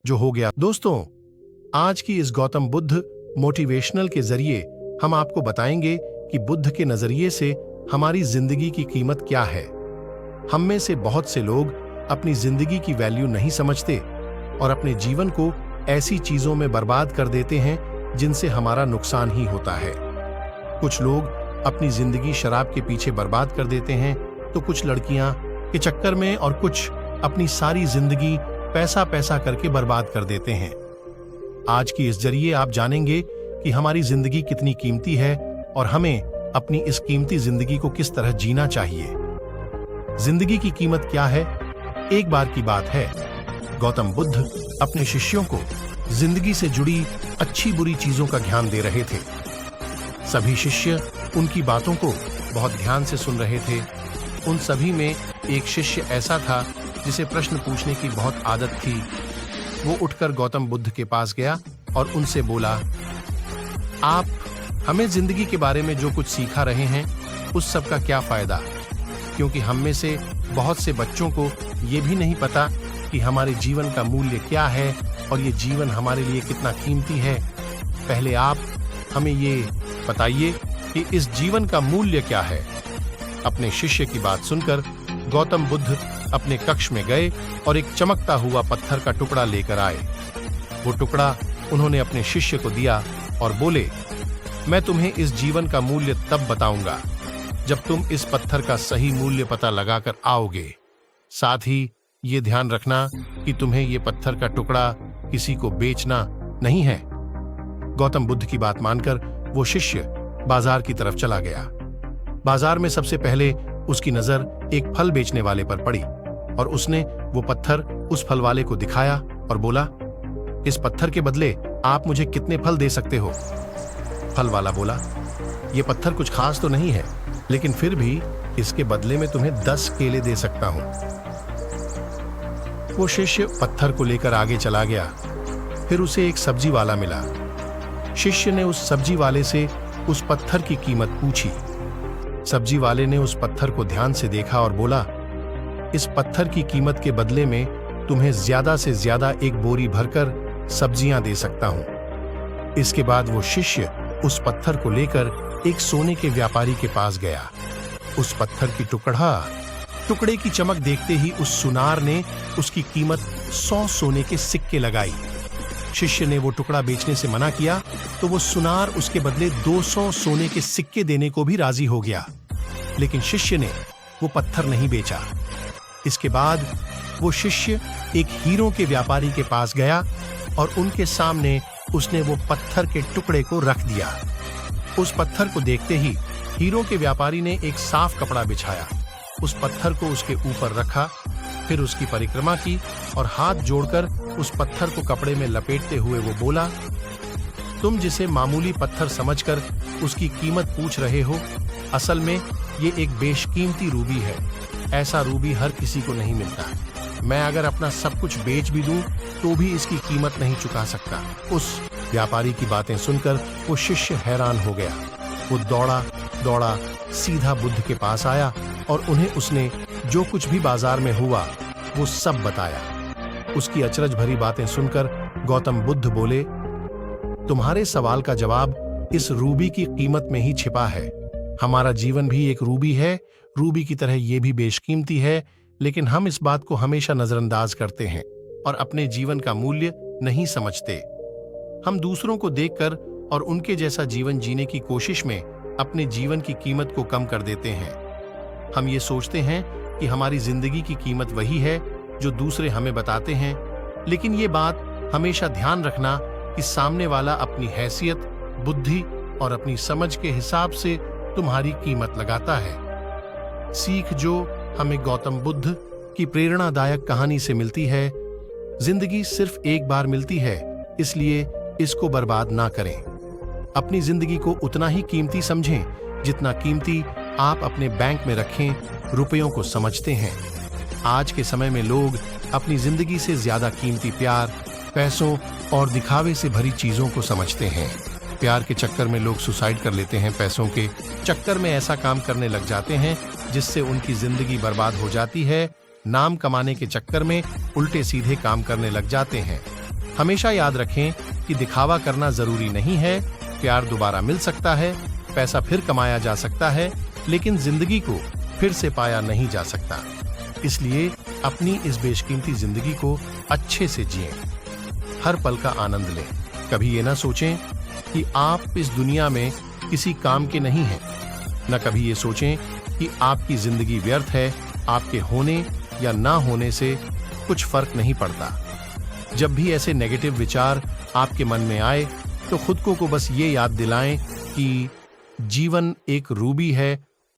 जो हो गया। दोस्तों, आज की इस गौतम बुद्ध मोटिवेशनल के जरिए हम आपको बताएंगे कि बुद्ध के नजरिए से हमारी जिंदगी की कीमत क्या है। हम में से बहुत से लोग अपनी जिंदगी की वैल्यू नहीं समझते और अपने जीवन को ऐसी चीजों में बर्बाद कर देते हैं जिनसे हमारा नुकसान ही होता है। कुछ लोग अपनी जिंदगी शराब के पीछे बर्बाद कर देते हैं, तो कुछ लड़कियां के चक्कर में, और कुछ अपनी सारी जिंदगी पैसा पैसा करके बर्बाद कर देते हैं। आज की इस जरिए आप जानेंगे कि हमारी जिंदगी कितनी कीमती है और हमें अपनी इस कीमती जिंदगी को किस तरह जीना चाहिए। जिंदगी की कीमत क्या है? एक बार की बात है, गौतम बुद्ध अपने शिष्यों को जिंदगी से जुड़ी अच्छी बुरी चीजों का ज्ञान दे रहे थे। सभी शिष्य उनकी बातों को बहुत ध्यान से सुन रहे थे। उन सभी में एक शिष्य ऐसा था जिसे प्रश्न पूछने की बहुत आदत थी। वो उठकर गौतम बुद्ध के पास गया और उनसे बोला, आप हमें जिंदगी के बारे में जो कुछ सिखा रहे हैं उस सब का क्या फायदा? क्योंकि हम में से बहुत से बच्चों को ये भी नहीं पता कि हमारे जीवन का मूल्य क्या है और ये जीवन हमारे लिए कितना कीमती है। पहले आप हमें ये बताइए कि इस जीवन का मूल्य क्या है। अपने शिष्य की बात सुनकर गौतम बुद्ध अपने कक्ष में गए और एक चमकता हुआ पत्थर का टुकड़ा लेकर आए। वो टुकड़ा उन्होंने अपने शिष्य को दिया और बोले, मैं तुम्हें इस जीवन का मूल्य तब बताऊंगा जब तुम इस पत्थर का सही मूल्य पता लगाकर आओगे। साथ ही ये ध्यान रखना कि तुम्हें ये पत्थर का टुकड़ा किसी को बेचना नहीं है। गौतम बुद्ध की बात मानकर वो शिष्य बाजार की तरफ चला गया। बाजार में सबसे पहले उसकी नजर एक फल बेचने वाले पर पड़ी और उसने वो पत्थर उस फल वाले को दिखाया और बोला, इस पत्थर के बदले आप मुझे कितने फल दे सकते हो? फल वाला बोला, ये पत्थर कुछ खास तो नहीं है, लेकिन फिर भी इसके बदले में तुम्हें 10 केले दे सकता हूं। वो शिष्य पत्थर को लेकर आगे चला गया। फिर उसे एक सब्जी वाला मिला। शिष्य ने उस सब्जी वाले से उस पत्थर की कीमत पूछी। सब्जी वाले ने उस पत्थर को ध्यान से देखा और बोला, इस पत्थर की कीमत के बदले में तुम्हें ज्यादा से ज्यादा एक बोरी भरकर सब्जियां दे सकता हूं। इसके बाद वो शिष्य उस पत्थर को लेकर एक सोने के व्यापारी के पास गया। उस पत्थर की टुकड़े की चमक देखते ही उस सुनार ने उसकी कीमत 100 सोने के सिक्के लगाई। शिष्य ने वो टुकड़ा बेचने से मना किया तो वो सुनार उसके बदले 200 सोने के सिक्के देने को भी राजी हो गया, लेकिन शिष्य ने वो पत्थर नहीं बेचा। इसके बाद वो शिष्य एक हीरों के व्यापारी के पास गया और उनके सामने उसने वो पत्थर के टुकड़े को रख दिया। उस पत्थर को देखते ही हीरों के व्यापारी ने एक साफ कपड़ा बिछाया, उस पत्थर को उसके ऊपर रखा, फिर उसकी परिक्रमा की और हाथ जोड़कर उस पत्थर को कपड़े में लपेटते हुए वो बोला, तुम जिसे मामूली पत्थर समझकर उसकी कीमत पूछ रहे हो, असल में ये एक बेशकीमती रूबी है। ऐसा रूबी हर किसी को नहीं मिलता। मैं अगर अपना सब कुछ बेच भी दूं तो भी इसकी कीमत नहीं चुका सकता। उस व्यापारी की बातें सुनकर वो शिष्य हैरान हो गया। वो दौड़ा दौड़ा सीधा बुद्ध के पास आया और उन्हें उसने जो कुछ भी बाजार में हुआ वो सब बताया। उसकी अचरज भरी बातें सुनकर गौतम बुद्ध बोले, तुम्हारे सवाल का जवाब इस रूबी की कीमत में ही छिपा है। हमारा जीवन भी एक रूबी है, रूबी की तरह ये भी बेशकीमती है, लेकिन हम इस बात को हमेशा नजरअंदाज करते हैं और अपने जीवन का मूल्य नहीं समझते। हम दूसरों को देखकर और उनके जैसा जीवन जीने की कोशिश में अपने जीवन की कीमत को कम कर देते हैं। हम ये सोचते हैं कि हमारी जिंदगी की कीमत वही है जो दूसरे हमें बताते हैं, लेकिन ये बात हमेशा ध्यान रखना कि सामने वाला अपनी हैसियत, बुद्धि और अपनी समझ के हिसाब से तुम्हारी कीमत लगाता है। सीख जो हमें गौतम बुद्ध की प्रेरणादायक कहानी से मिलती है, जिंदगी सिर्फ एक बार मिलती है, इसलिए इसको बर्बाद ना करें। अपनी जिंदगी को उतना ही कीमती समझें जितना कीमती आप अपने बैंक में रखें रुपयों को समझते हैं। आज के समय में लोग अपनी जिंदगी से ज्यादा कीमती प्यार, पैसों और दिखावे से भरी चीजों को समझते हैं। प्यार के चक्कर में लोग सुसाइड कर लेते हैं, पैसों के चक्कर में ऐसा काम करने लग जाते हैं जिससे उनकी जिंदगी बर्बाद हो जाती है। नाम कमाने के चक्कर में उल्टे सीधे काम करने लग जाते हैं। हमेशा याद रखें कि दिखावा करना जरूरी नहीं है। प्यार दोबारा मिल सकता है, पैसा फिर कमाया जा सकता है, लेकिन जिंदगी को फिर से पाया नहीं जा सकता। इसलिए अपनी इस बेशकीमती जिंदगी को अच्छे से जिएं, हर पल का आनंद लें। कभी ये ना सोचें कि आप इस दुनिया में किसी काम के नहीं हैं, न कभी ये सोचें कि आपकी जिंदगी व्यर्थ है। आपके होने या ना होने से कुछ फर्क नहीं पड़ता। जब भी ऐसे नेगेटिव विचार आपके मन में आए तो खुद को बस ये याद दिलाएं कि जीवन एक रूबी है